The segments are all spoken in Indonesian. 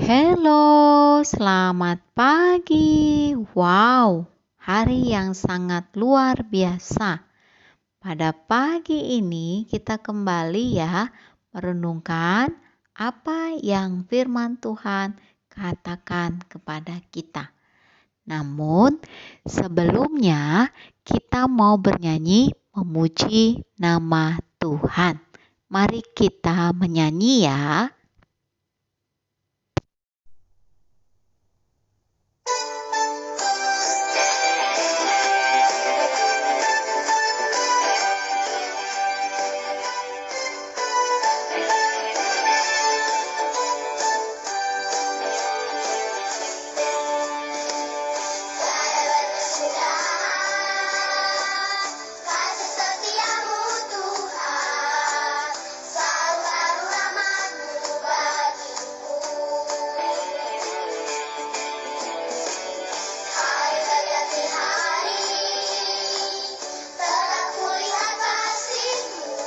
Halo, selamat pagi. Wow, hari yang sangat luar biasa. Pada pagi ini kita kembali ya merenungkan apa yang firman Tuhan katakan kepada kita. Namun sebelumnya kita mau bernyanyi memuji nama Tuhan. Mari kita menyanyi ya. Kasih setiamu Tuhan, selalu baru rahmat-Mu bagiku. Hari berganti hari, telah kulihat kasih-Mu,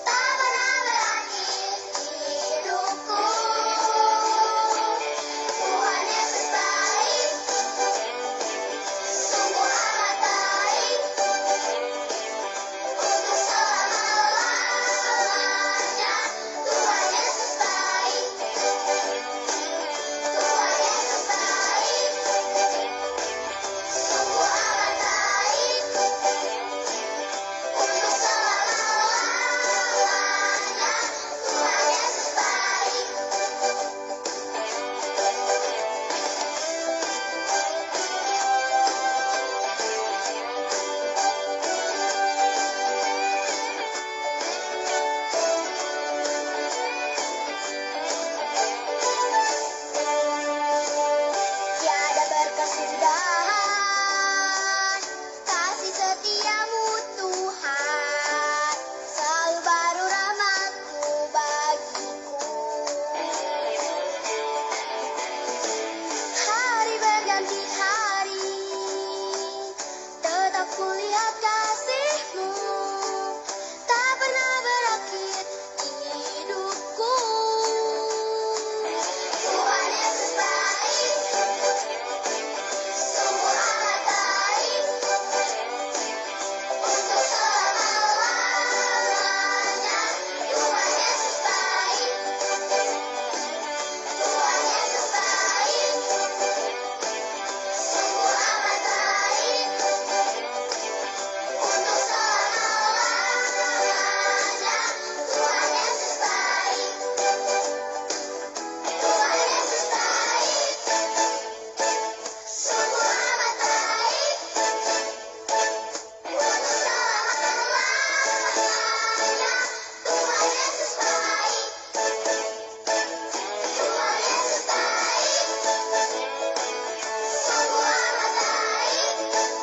tak pernah berakhir di hidupku. Tuhan Yesus baik, sungguh amat baik, untuk selama-lamanya. Tuhan Yesus baik, Tuhan Yesus baik, sungguh amat baik, untuk selama-lamanya. Tuhan Yesus baik. Tiada berkesudahan, kasih setiamu Tuhan, selalu baru rahmat-Mu bagiku. Hari berganti hari, tetap kulihat kasih-Mu, tak pernah berakhir di hidupku. Tuhan Yesus baik, sungguh amat baik, untuk selama-lamanya. Tuhan Yesus baik, Tuhan Yesus baik, sungguh amat baik, untuk selama-lamanya. Tuhan Yesus baik, Tuhan Yesus baik, sungguh amat baik, untuk selama-lamanya. Tuhan Yesus baik, Tuhan Yesus baik, sungguh amat baik, untuk selama-lamanya. Tuhan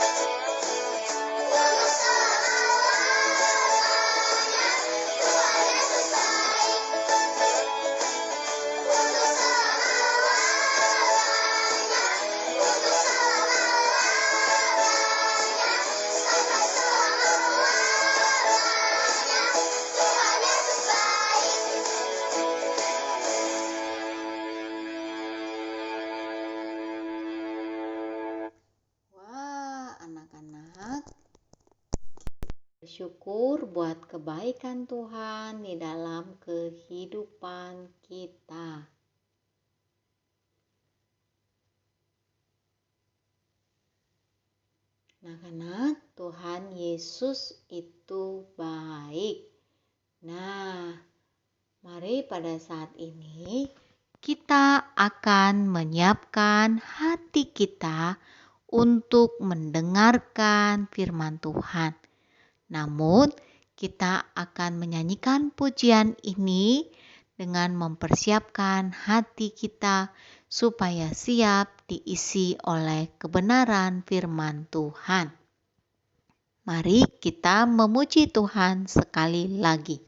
Yesus baik, untuk selama-lamanya, untuk selama-lamanya, sampai selama-lamanya. Tuhan Yesus baik. Wah, anak-anak, bersyukur buat kebaikan Tuhan di dalam kehidupan kita. Anak-anak, Tuhan Yesus itu baik. Nah, mari pada saat ini kita akan menyiapkan hati kita untuk mendengarkan firman Tuhan. Namun, kita akan menyanyikan pujian ini dengan mempersiapkan hati kita supaya siap diisi oleh kebenaran firman Tuhan. Mari kita memuji Tuhan sekali lagi.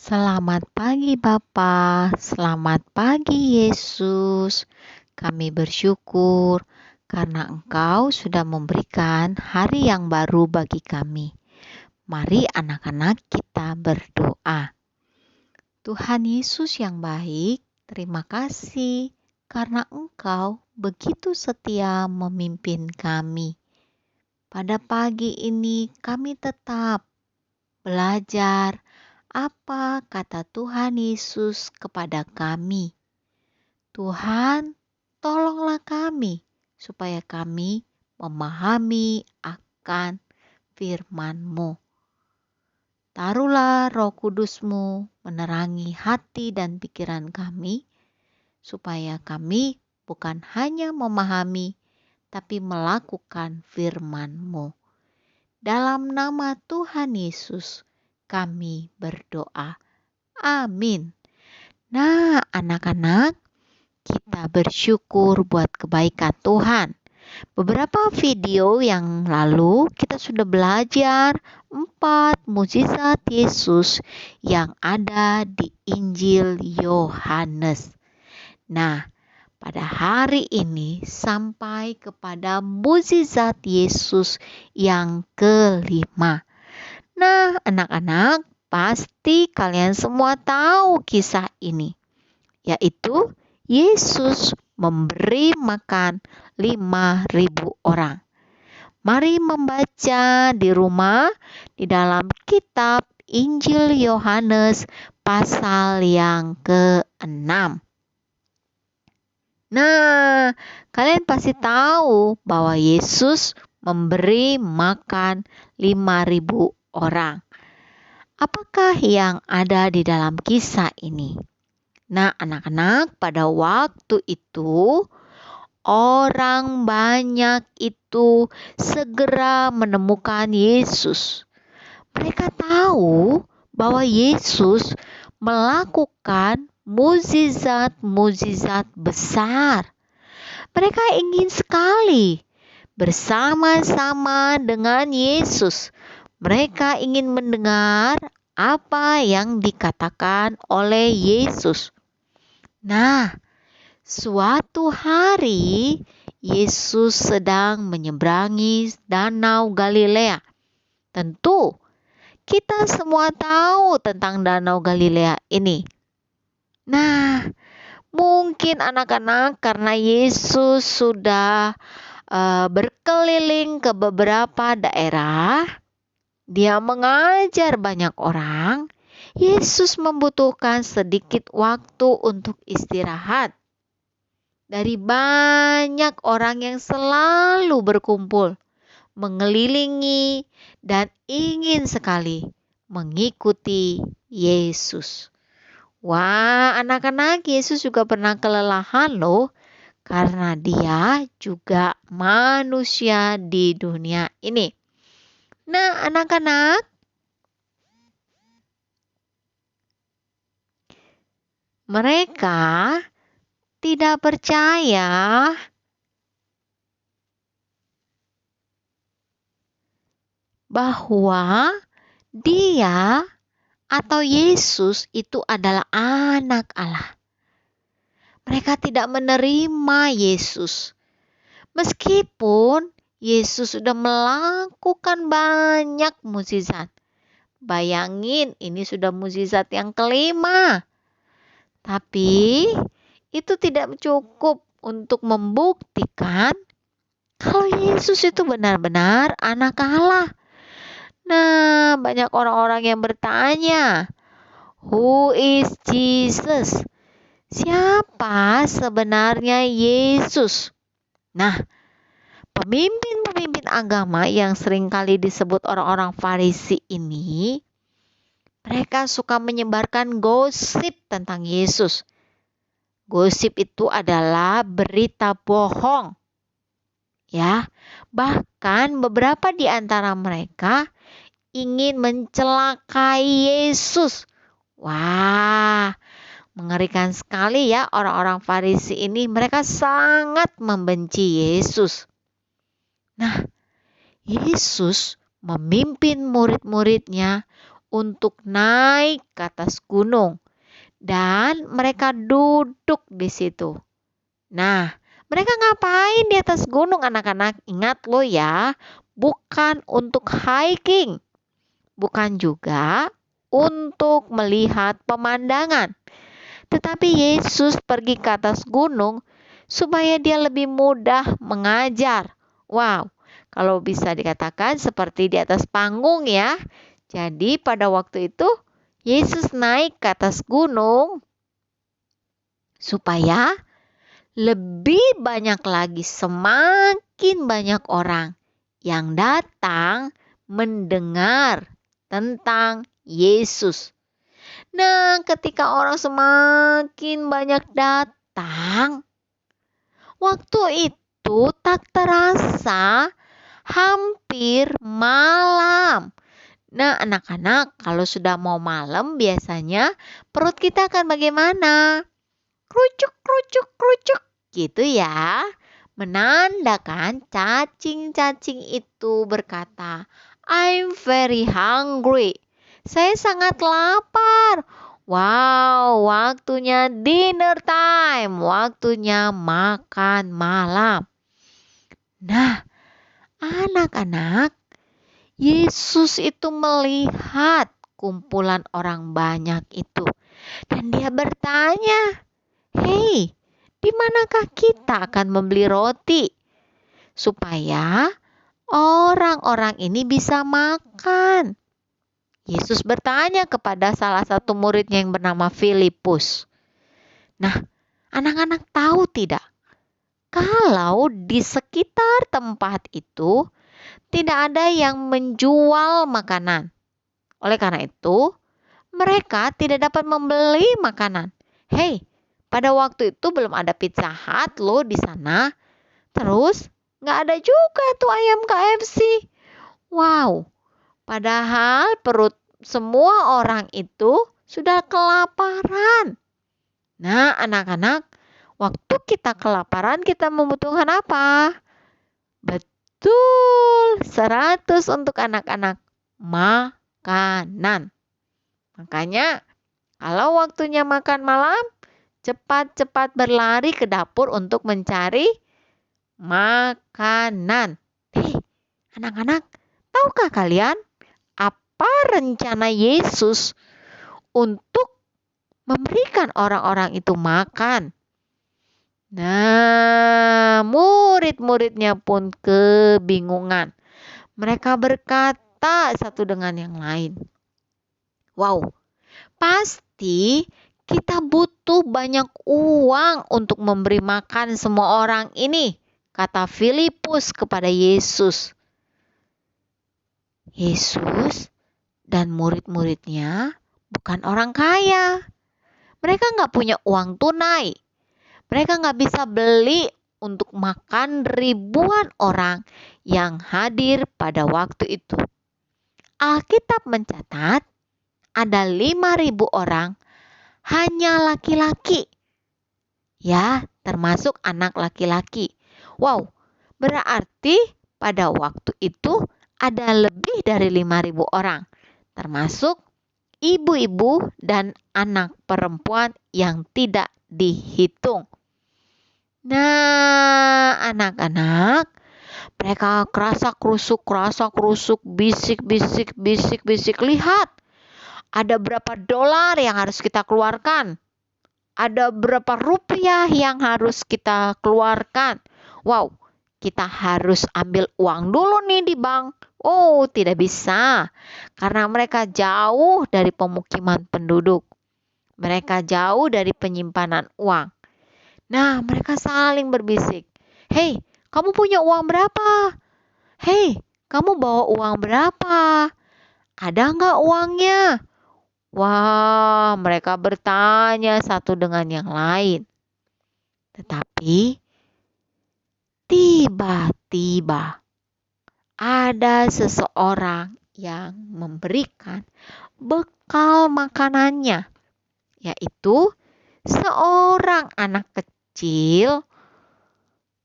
Selamat pagi Bapa, selamat pagi Yesus. Kami bersyukur karena Engkau sudah memberikan hari yang baru bagi kami. Mari anak-anak kita berdoa. Tuhan Yesus yang baik, terima kasih karena Engkau begitu setia memimpin kami. Pada pagi ini kami tetap belajar apa kata Tuhan Yesus kepada kami. Tuhan, tolonglah kami supaya kami memahami akan firman-Mu. Taruhlah Roh Kudus-Mu menerangi hati dan pikiran kami, supaya kami bukan hanya memahami, tapi melakukan firman-Mu. Dalam nama Tuhan Yesus, kami berdoa. Amin. Nah, anak-anak, kita bersyukur buat kebaikan Tuhan. Beberapa video yang lalu kita sudah belajar 4 mukjizat Yesus yang ada di Injil Yohanes. Nah, pada hari ini sampai kepada mukjizat Yesus yang kelima. Nah, anak-anak, pasti kalian semua tahu kisah ini, yaitu Yesus memberi makan 5.000 orang. Mari membaca di rumah di dalam kitab Injil Yohanes pasal yang ke-6. Nah, kalian pasti tahu bahwa Yesus memberi makan 5.000 orang. Apakah yang ada di dalam kisah ini? Nah, anak-anak, pada waktu itu orang banyak itu segera menemukan Yesus. Mereka tahu bahwa Yesus melakukan mukjizat-mukjizat besar. Mereka ingin sekali bersama-sama dengan Yesus. Mereka ingin mendengar apa yang dikatakan oleh Yesus. Nah, suatu hari Yesus sedang menyeberangi Danau Galilea. Tentu kita semua tahu tentang Danau Galilea ini. Nah, mungkin anak-anak karena Yesus sudah berkeliling ke beberapa daerah, Dia mengajar banyak orang. Yesus membutuhkan sedikit waktu untuk istirahat dari banyak orang yang selalu berkumpul, mengelilingi, dan ingin sekali mengikuti Yesus. Wah, anak-anak, Yesus juga pernah kelelahan loh, karena Dia juga manusia di dunia ini. Nah, anak-anak, mereka tidak percaya bahwa Dia atau Yesus itu adalah anak Allah. Mereka tidak menerima Yesus. Meskipun Yesus sudah melakukan banyak mukjizat. Bayangin, ini sudah mukjizat yang kelima. Tapi itu tidak cukup untuk membuktikan kalau Yesus itu benar-benar anak Allah. Nah, banyak orang-orang yang bertanya, "Who is Jesus?" Siapa sebenarnya Yesus? Nah, pemimpin-pemimpin agama yang seringkali disebut orang-orang Farisi ini, mereka suka menyebarkan gosip tentang Yesus. Gosip itu adalah berita bohong. Ya, bahkan beberapa di antara mereka ingin mencelakai Yesus. Wah, mengerikan sekali ya orang-orang Farisi ini. Mereka sangat membenci Yesus. Nah, Yesus memimpin murid-muridnya untuk naik ke atas gunung. Dan mereka duduk di situ. Nah, mereka ngapain di atas gunung anak-anak? Ingat lo ya, bukan untuk hiking. Bukan juga untuk melihat pemandangan. Tetapi Yesus pergi ke atas gunung supaya dia lebih mudah mengajar. Wow, kalau bisa dikatakan seperti di atas panggung ya. Jadi pada waktu itu Yesus naik ke atas gunung supaya lebih banyak lagi, semakin banyak orang yang datang mendengar tentang Yesus. Nah, ketika orang semakin banyak datang, waktu itu tak terasa hampir malam. Nah, anak-anak, kalau sudah mau malam biasanya perut kita akan bagaimana? Kerucuk, kerucuk, kerucuk gitu ya. Menandakan cacing-cacing itu berkata, I'm very hungry. Saya sangat lapar. Wow, waktunya dinner time. Waktunya makan malam. Nah, anak-anak, Yesus itu melihat kumpulan orang banyak itu. Dan dia bertanya, "Hei, di manakah kita akan membeli roti supaya orang-orang ini bisa makan?" Yesus bertanya kepada salah satu muridnya yang bernama Filipus. Nah, anak-anak tahu tidak? Kalau di sekitar tempat itu tidak ada yang menjual makanan. Oleh karena itu, mereka tidak dapat membeli makanan. Hei, pada waktu itu belum ada Pizza Hut loh di sana. Terus nggak ada juga tuh ayam KFC. Wow, padahal perut semua orang itu sudah kelaparan. Nah, anak-anak, waktu kita kelaparan kita membutuhkan apa? Betul, 100 untuk anak-anak, makanan. Makanya kalau waktunya makan malam, cepat-cepat berlari ke dapur untuk mencari makanan. Hei, anak-anak, tahukah kalian apa rencana Yesus untuk memberikan orang-orang itu makan? Nah, murid-muridnya pun kebingungan. Mereka berkata satu dengan yang lain, "Wow, pasti kita butuh banyak uang untuk memberi makan semua orang ini," kata Filipus kepada Yesus. Yesus dan murid-muridnya bukan orang kaya. Mereka nggak punya uang tunai. Mereka nggak bisa beli untuk makan ribuan orang yang hadir pada waktu itu. Alkitab mencatat ada 5.000 orang hanya laki-laki. Ya, termasuk anak laki-laki. Wow, berarti pada waktu itu ada lebih dari 5.000 orang. Termasuk ibu-ibu dan anak perempuan yang tidak dihitung. Nah, anak-anak, mereka kerasa kerusuk, bisik-bisik, bisik-bisik. Lihat, ada berapa dolar yang harus kita keluarkan? Ada berapa rupiah yang harus kita keluarkan? Wow, kita harus ambil uang dulu nih di bank. Oh, tidak bisa. Karena mereka jauh dari pemukiman penduduk. Mereka jauh dari penyimpanan uang. Nah, mereka saling berbisik. Hei, kamu punya uang berapa? Hei, kamu bawa uang berapa? Ada nggak uangnya? Wah, mereka bertanya satu dengan yang lain. Tetapi tiba-tiba ada seseorang yang memberikan bekal makanannya, yaitu seorang anak kecil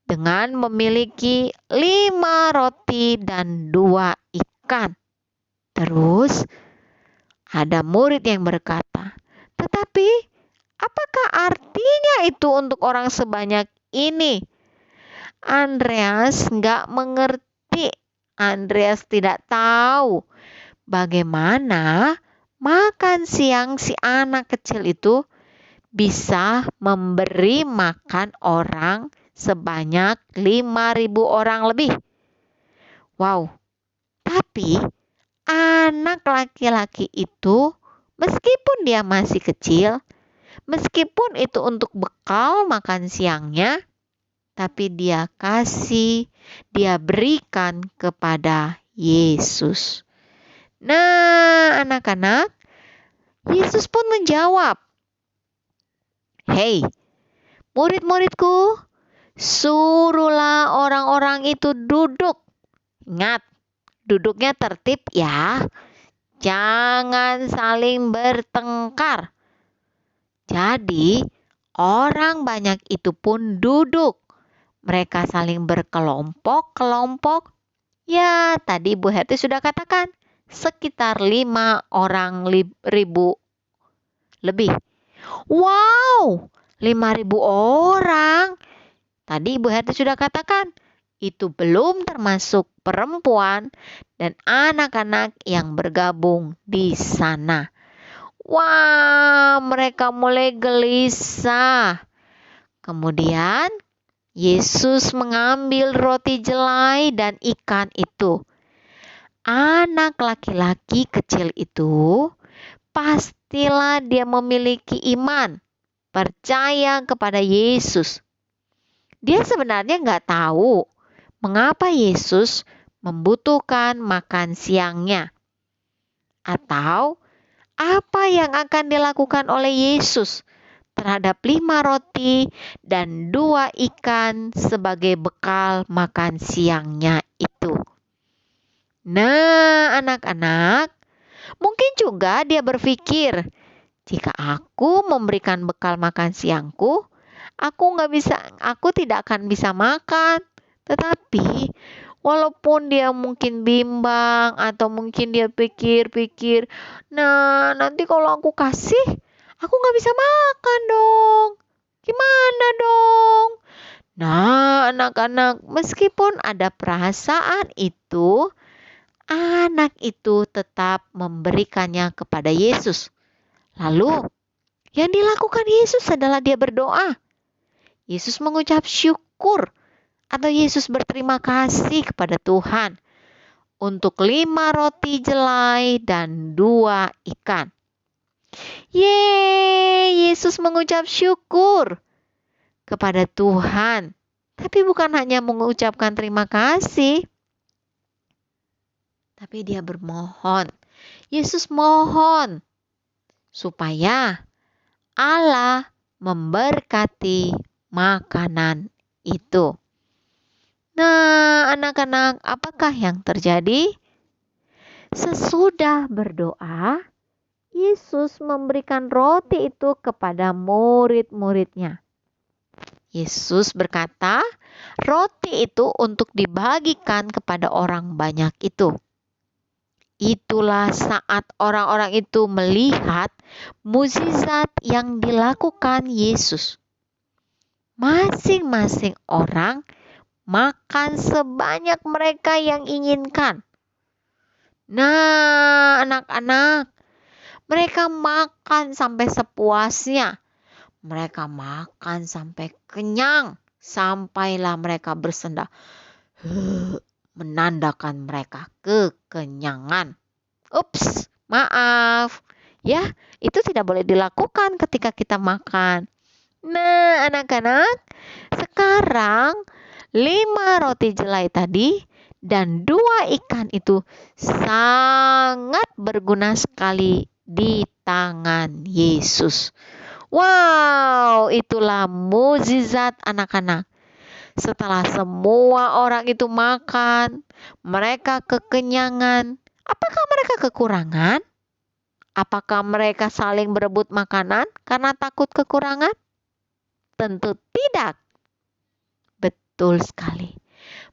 dengan memiliki 5 roti dan 2 ikan. Terus Ada murid yang berkata, "Tetapi apakah artinya itu untuk orang sebanyak ini?" Andreas nggak mengerti. Andreas tidak tahu bagaimana makan siang si anak kecil itu bisa memberi makan orang sebanyak 5.000 orang lebih. Wow, tapi anak laki-laki itu meskipun dia masih kecil, meskipun itu untuk bekal makan siangnya, tapi dia berikan kepada Yesus. Nah, anak-anak, Yesus pun menjawab, "Hei, murid-muridku, suruhlah orang-orang itu duduk." Ingat, duduknya tertib ya. Jangan saling bertengkar. Jadi, orang banyak itu pun duduk. Mereka saling berkelompok-kelompok. Ya, tadi Bu Herti sudah katakan, sekitar 5.000 lebih. Wow, 5.000 orang. Tadi Ibu Herti sudah katakan, itu belum termasuk perempuan dan anak-anak yang bergabung di sana. Wah, mereka mulai gelisah. Kemudian Yesus mengambil roti jelai dan ikan itu. Anak laki-laki kecil itu pastilah dia memiliki iman, percaya kepada Yesus. Dia sebenarnya nggak tahu mengapa Yesus membutuhkan makan siangnya. Atau apa yang akan dilakukan oleh Yesus terhadap 5 roti dan 2 ikan sebagai bekal makan siangnya itu. Nah, anak-anak, mungkin juga dia berpikir, jika aku memberikan bekal makan siangku, aku tidak akan bisa makan. Tetapi walaupun dia mungkin bimbang atau mungkin dia pikir-pikir, nah nanti kalau aku kasih, aku nggak bisa makan dong. Gimana dong? Nah, anak-anak, meskipun ada perasaan itu, anak itu tetap memberikannya kepada Yesus. Lalu, yang dilakukan Yesus adalah dia berdoa. Yesus mengucap syukur atau Yesus berterima kasih kepada Tuhan untuk 5 roti jelai dan 2 ikan. Yeay, Yesus mengucap syukur kepada Tuhan. Tapi bukan hanya mengucapkan terima kasih, tapi dia bermohon. Yesus mohon supaya Allah memberkati makanan itu. Nah, anak-anak, apakah yang terjadi? Sesudah berdoa, Yesus memberikan roti itu kepada murid-muridnya. Yesus berkata, roti itu untuk dibagikan kepada orang banyak itu. Itulah saat orang-orang itu melihat mukjizat yang dilakukan Yesus. Masing-masing orang makan sebanyak mereka yang inginkan. Nah, anak-anak, mereka makan sampai sepuasnya. Mereka makan sampai kenyang, sampailah mereka bersendah, menandakan mereka kekenyangan. Ups, maaf. Ya, itu tidak boleh dilakukan ketika kita makan. Nah, anak-anak, sekarang 5 roti jelai tadi dan 2 ikan itu sangat berguna sekali di tangan Yesus. Wow, itulah mukjizat anak-anak. Setelah semua orang itu makan, mereka kekenyangan. Apakah mereka kekurangan? Apakah mereka saling berebut makanan karena takut kekurangan? Tentu tidak. Betul sekali.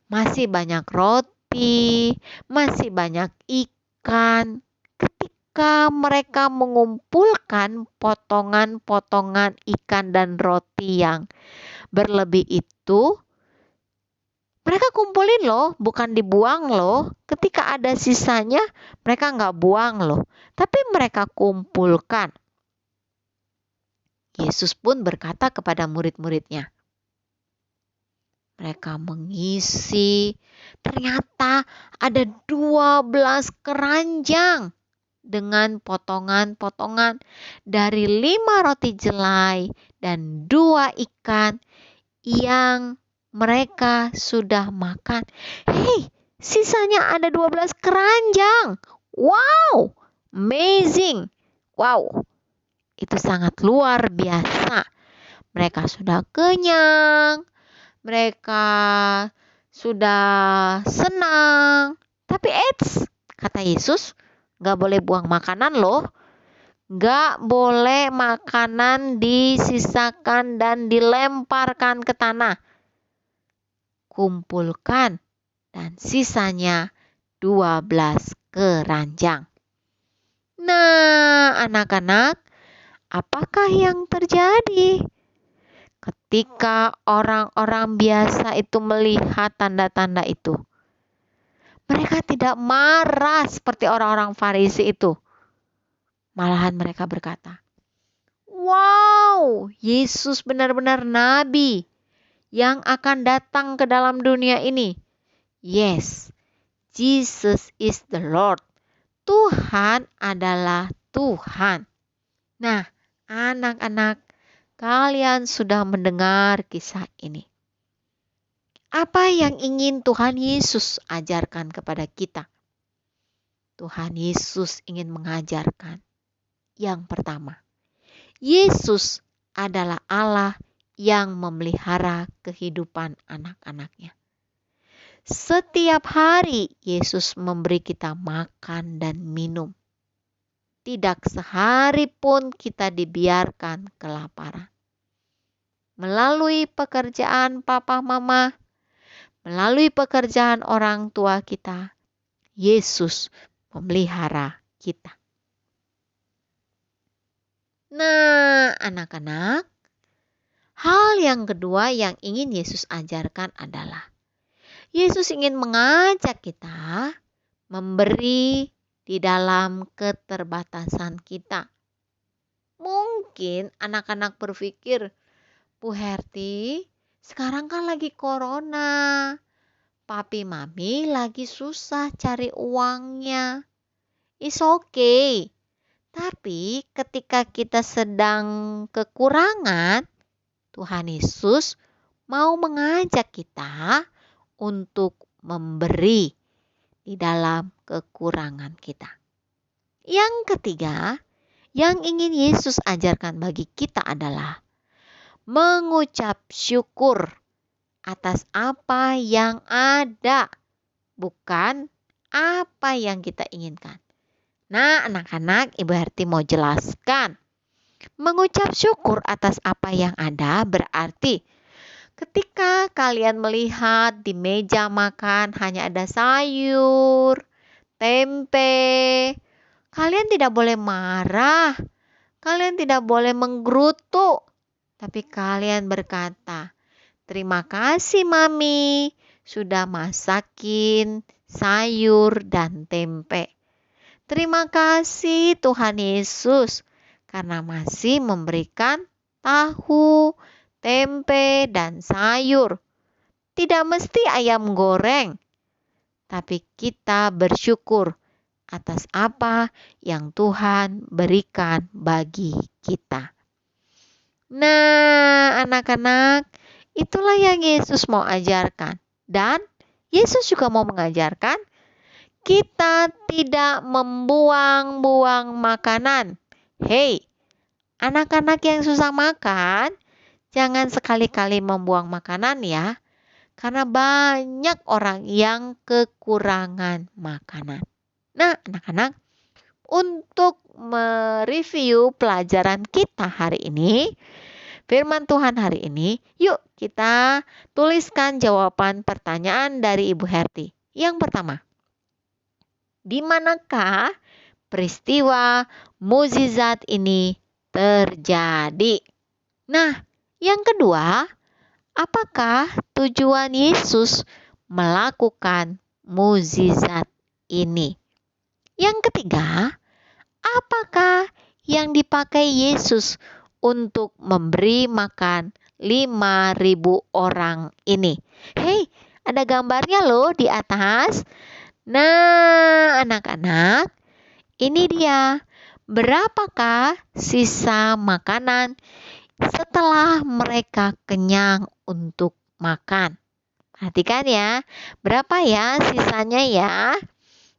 Masih banyak roti, masih banyak ikan. ketika mereka mengumpulkan potongan-potongan ikan dan roti yang berlebih itu, mereka kumpulin loh, bukan dibuang loh. Ketika ada sisanya, mereka nggak buang loh, tapi mereka kumpulkan. Yesus pun berkata kepada murid-muridnya, mereka mengisi, ternyata ada 12 keranjang dengan potongan-potongan dari 5 roti jelai dan 2 ikan yang mereka sudah makan. Hei, sisanya ada 12 keranjang. Wow, amazing. Wow, itu sangat luar biasa. Mereka sudah kenyang, mereka sudah senang. Tapi kata Yesus, gak boleh buang makanan loh. Gak boleh makanan disisakan dan dilemparkan ke tanah. Kumpulkan dan sisanya 12 keranjang. Nah, anak-anak, apakah yang terjadi? Ketika orang-orang biasa itu melihat tanda-tanda itu, mereka tidak marah seperti orang-orang Farisi itu. Malahan mereka berkata, "Wow, Yesus benar-benar nabi yang akan datang ke dalam dunia ini. Yes, Jesus is the Lord. Tuhan adalah Tuhan." Nah, anak-anak, kalian sudah mendengar kisah ini. Apa yang ingin Tuhan Yesus ajarkan kepada kita? Tuhan Yesus ingin mengajarkan yang pertama, Yesus adalah Allah yang memelihara kehidupan anak-anaknya. Setiap hari Yesus memberi kita makan dan minum. Tidak sehari pun kita dibiarkan kelaparan. Melalui pekerjaan papa mama, melalui pekerjaan orang tua kita, Yesus memelihara kita. Nah, anak-anak, hal yang kedua yang ingin Yesus ajarkan adalah Yesus ingin mengajak kita memberi di dalam keterbatasan kita. Mungkin anak-anak berpikir, Bu Herti, sekarang kan lagi corona. Papi mami lagi susah cari uangnya. It's okay. Tapi ketika kita sedang kekurangan, Tuhan Yesus mau mengajak kita untuk memberi di dalam kekurangan kita. Yang ketiga, yang ingin Yesus ajarkan bagi kita adalah mengucap syukur atas apa yang ada, bukan apa yang kita inginkan. Nah, anak-anak, Ibu Herti mau jelaskan. Mengucap syukur atas apa yang ada berarti ketika kalian melihat di meja makan hanya ada sayur, tempe, kalian tidak boleh marah, kalian tidak boleh menggerutu, tapi kalian berkata, "Terima kasih Mami, sudah masakin sayur dan tempe. Terima kasih Tuhan Yesus, karena masih memberikan tahu, tempe, dan sayur. Tidak mesti ayam goreng, tapi kita bersyukur atas apa yang Tuhan berikan bagi kita." Nah, anak-anak, itulah yang Yesus mau ajarkan. Dan Yesus juga mau mengajarkan kita tidak membuang-buang makanan. Hei, anak-anak yang susah makan, jangan sekali-kali membuang makanan ya. Karena banyak orang yang kekurangan makanan. Nah, anak-anak, untuk mereview pelajaran kita hari ini, firman Tuhan hari ini, yuk kita tuliskan jawaban pertanyaan dari Ibu Herti. Yang pertama, di manakah peristiwa mukjizat ini terjadi. Nah, yang kedua, apakah tujuan Yesus melakukan mukjizat ini? Yang ketiga, apakah yang dipakai Yesus untuk memberi makan 5.000 orang ini? Hei, ada gambarnya loh di atas. Nah, anak-anak, ini dia. Berapakah sisa makanan setelah mereka kenyang untuk makan? Perhatikan ya, berapa ya sisanya ya?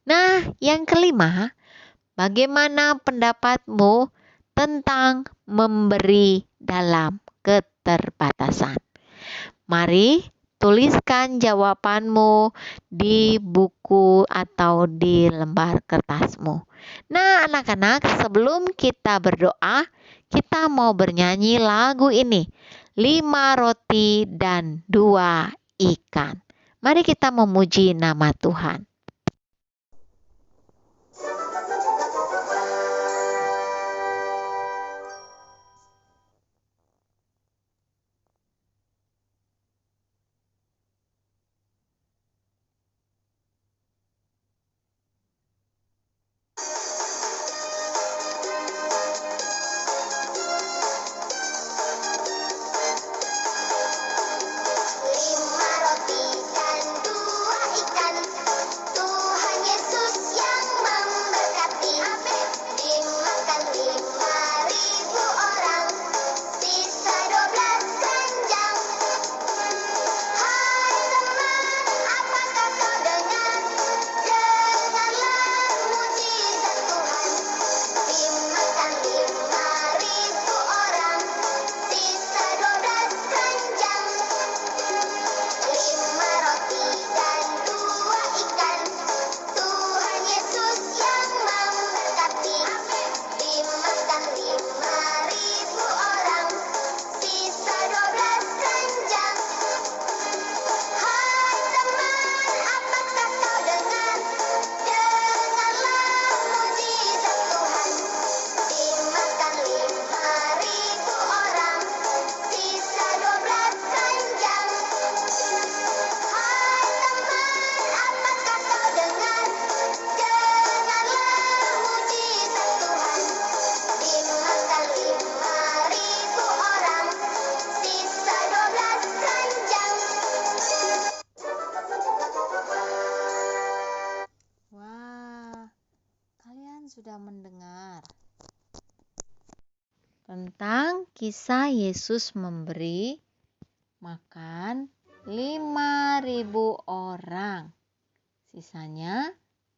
Nah, yang kelima, bagaimana pendapatmu tentang memberi dalam keterbatasan? Mari tuliskan jawabanmu di buku atau di lembar kertasmu. Nah, anak-anak, sebelum kita berdoa, kita mau bernyanyi lagu ini. 5 roti dan 2 ikan. Mari kita memuji nama Tuhan. Lima roti dan 2 ikan, Tuhan Yesus yang memberkati. Dimakan 5.000 orang, sisa 12 keranjang. Hai teman, apakah kau dengar? Dengarlah mujizat Tuhan. Dimakan 5.000 orang, sisa 12 keranjang. 5 roti dan 2 ikan, Tuhan Yesus yang memberkati. Dimakan 5.000 orang, sisa 12 keranjang. Hai teman, apakah kau dengar? Dengarlah mujizat Tuhan. Dimakan 5.000 orang, sisa 12 keranjang. Hai teman, apakah kau dengar? Dengarlah mujizat Tuhan. Dimakan 5.000 orang, sisa 12 keranjang. Wah, kalian sudah mendengar tentang kisah Yesus memberi makan 5.000 orang. Sisanya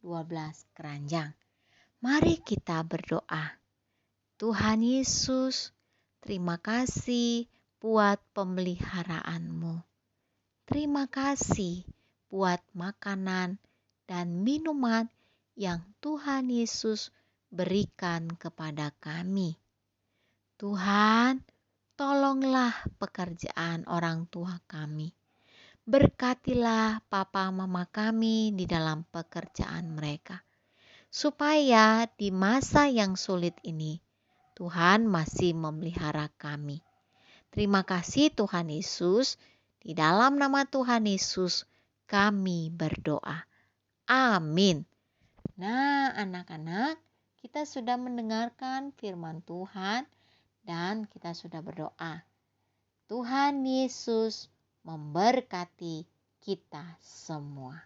12 keranjang. Mari kita berdoa. Tuhan Yesus, terima kasih buat pemeliharaanmu. Terima kasih buat makanan dan minuman yang Tuhan Yesus berikan kepada kami. Tuhan, tolonglah pekerjaan orang tua kami. Berkatilah papa mama kami di dalam pekerjaan mereka. Supaya di masa yang sulit ini, Tuhan masih memelihara kami. Terima kasih Tuhan Yesus. Di dalam nama Tuhan Yesus kami berdoa. Amin. Nah, anak-anak, kita sudah mendengarkan firman Tuhan dan kita sudah berdoa. Tuhan Yesus memberkati kita semua.